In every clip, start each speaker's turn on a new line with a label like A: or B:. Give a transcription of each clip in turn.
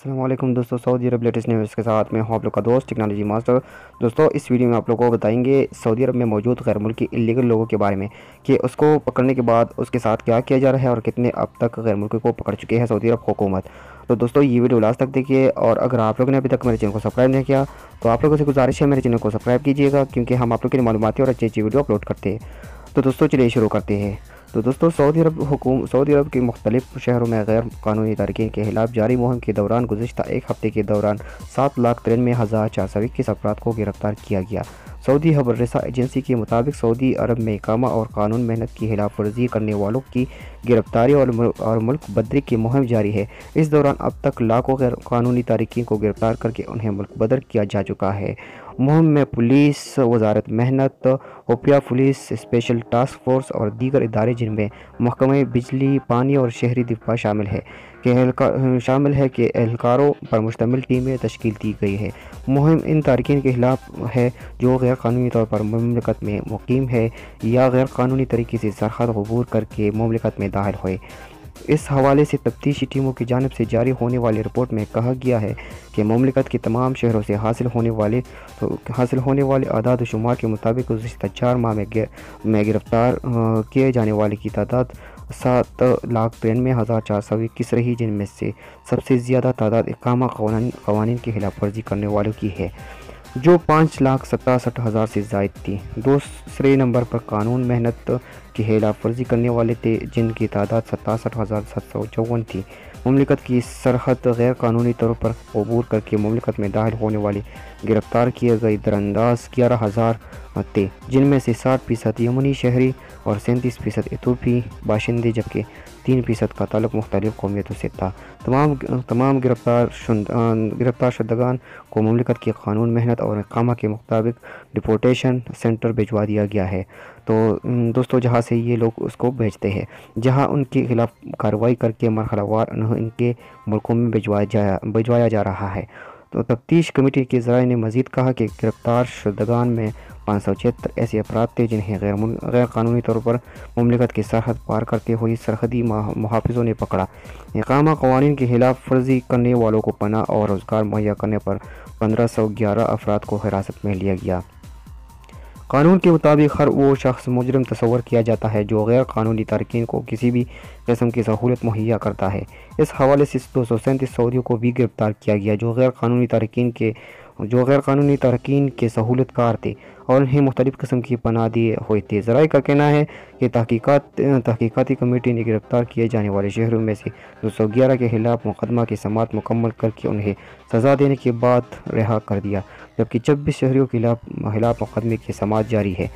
A: السلام علیکم دوستوں، سعودی عرب لیٹسٹ نیوز کے ساتھ میں ہوں آپ لوگ کا دوست ٹیکنالوجی ماسٹر۔ دوستوں اس ویڈیو میں آپ لوگوں کو بتائیں گے سعودی عرب میں موجود غیر ملکی اللیگل لوگوں کے بارے میں کہ اس کو پکڑنے کے بعد اس کے ساتھ کیا کیا جا رہا ہے اور کتنے اب تک غیر ملکی کو پکڑ چکے ہیں سعودی عرب حکومت۔ تو دوستوں یہ ویڈیو لاسٹ تک دیکھیے، اور اگر آپ لوگوں نے ابھی تک میرے چینل کو سبسکرائب نہیں کیا تو آپ لوگوں سے گزارش ہے میرے چینل کو سبسکرائب کیجیے گا، کیونکہ ہم آپ لوگوں کے لیے معلوماتی اور اچھی ویڈیو اپلوڈ کرتے ہیں۔ تو دوستوں چلیے شروع کرتے ہیں۔ تو دوستوں سعودی عرب کے مختلف شہروں میں غیر قانونی تارکین کے خلاف جاری مہم کے دوران گزشتہ ایک ہفتے کے دوران 7,93,421 افراد کو گرفتار کیا گیا۔ سعودی خبر رساں ایجنسی کے مطابق سعودی عرب میں اقامہ اور قانون محنت کی خلاف ورزی کرنے والوں کی گرفتاری اور ملک بدری کی مہم جاری ہے۔ اس دوران اب تک لاکھوں غیر قانونی تارکین کو گرفتار کر کے انہیں ملک بدر کیا جا چکا ہے۔ مہم میں پولیس، وزارت محنت، خفیہ پولیس، اسپیشل ٹاسک فورس اور دیگر ادارے جن میں محکمہ بجلی، پانی اور شہری دفاع شامل ہے کہ اہلکاروں پر مشتمل ٹیمیں تشکیل دی گئی ہے۔ مہم ان تارکین کے خلاف ہے جو غیر قانونی طور پر مملکت میں مقیم ہے یا غیر قانونی طریقے سے سرحد عبور کر کے مملکت میں داخل ہوئے۔ اس حوالے سے تفتیشی ٹیموں کی جانب سے جاری ہونے والی رپورٹ میں کہا گیا ہے کہ مملکت کے تمام شہروں سے حاصل ہونے والے اعداد و شمار کے مطابق گزشتہ 4 ماہ میں گرفتار کیے جانے والے کی تعداد 7,93,421 رہی، جن میں سے سب سے زیادہ تعداد اقامہ قوانین کی خلاف ورزی کرنے والوں کی ہے جو 5,67,000 سے زائد تھی۔ دوسرے نمبر پر قانون محنت کی خلاف ورزی کرنے والے تھے جن کی تعداد 67,754 تھی۔ مملکت کی سرحد غیر قانونی طور پر عبور کر کے مملکت میں داخل ہونے والے گرفتار کیے گئے درانداز 11,000 تھے، جن میں سے 60% یمنی شہری اور 37% ایتھوپی باشندے، جبکہ 3% کا تعلق مختلف قومیتوں سے تھا۔ تمام گرفتار شدگان کو مملکت کے قانون محنت اور اقامہ کے مطابق ڈپورٹیشن سینٹر بھجوا دیا گیا ہے۔ تو دوستوں جہاں سے یہ لوگ اس کو بھیجتے ہیں، جہاں ان کے خلاف کارروائی کر کے مرحلہ وار ان کے ملکوں میں بھجوایا جا رہا ہے۔ تو تفتیش کمیٹی کے ذرائع نے مزید کہا کہ گرفتار شدگان میں 576 ایسے افراد تھے جنہیں غیر قانونی طور پر مملکت کی سرحد پار کرتے ہوئے سرحدی محافظوں نے پکڑا۔ اقامہ قوانین کی خلاف ورزی کرنے والوں کو پناہ اور روزگار مہیا کرنے پر 1,511 افراد کو حراست میں لیا گیا۔ قانون کے مطابق ہر وہ شخص مجرم تصور کیا جاتا ہے جو غیر قانونی تارکین کو کسی بھی قسم کی سہولت مہیا کرتا ہے۔ اس حوالے سے 237 سعودیوں کو بھی گرفتار کیا گیا جو غیر قانونی تارکین کے سہولت کار تھے اور انہیں مختلف قسم کی پناہ دیے ہوئے تھے۔ ذرائع کا کہنا ہے کہ تحقیقاتی کمیٹی نے گرفتار کیے جانے والے شہروں میں سے 211 کے خلاف مقدمہ کی سماعت مکمل کر کے انہیں سزا دینے کے بعد رہا کر دیا، جبکہ 26 شہریوں کے خلاف مقدمے کی سماعت جاری ہے۔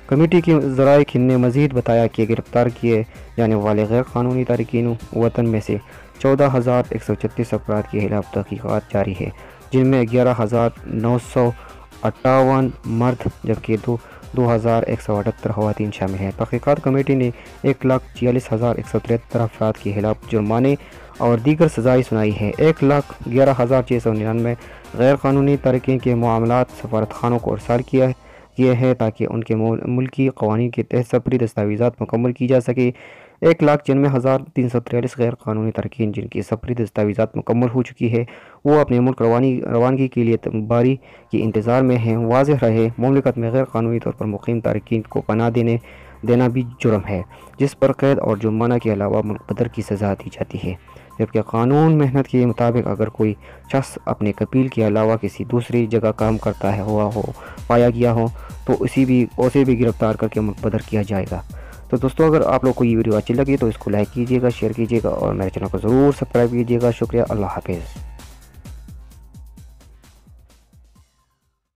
A: کمیٹی کے ذرائع نے مزید بتایا کہ گرفتار کیے جانے والے غیر قانونی تارکین وطن میں سے 14,136 افراد کے خلاف تحقیقات جاری ہے، جن میں 11,958 مرد جبکہ 2,178 خواتین شامل ہیں۔ تحقیقات کمیٹی نے 1,46,173 افراد کے خلاف جرمانے اور دیگر سزائیں سنائی ہیں۔ 1,11,699 غیر قانونی تارکین کے معاملات سفارت خانوں کو ارسال کیے ہیں تاکہ ان کے ملکی قوانین کے تحت سفری دستاویزات مکمل کی جا سکے۔ 1,96,343 غیر قانونی تارکین جن کی سفری دستاویزات مکمل ہو چکی ہے وہ اپنے ملک روانگی کے لیے باری کے انتظار میں ہیں۔ واضح رہے، مملکت میں غیر قانونی طور پر مقیم تارکین کو پناہ دینا بھی جرم ہے جس پر قید اور جرمانہ کے علاوہ ملک بدر کی سزا دی جاتی ہے، جبکہ قانون محنت کے مطابق اگر کوئی شخص اپنے کفیل کے علاوہ کسی دوسری جگہ کام کرتا ہوا پایا گیا ہو تو اسے بھی گرفتار کر کے ملک بدر کیا جائے گا۔ تو دوستوں اگر آپ لوگ کو یہ ویڈیو اچھی لگی تو اس کو لائک کیجیے گا، شیئر کیجیے گا اور میرے چینل کو ضرور سبسکرائب کیجیے گا۔ شکریہ، اللہ حافظ۔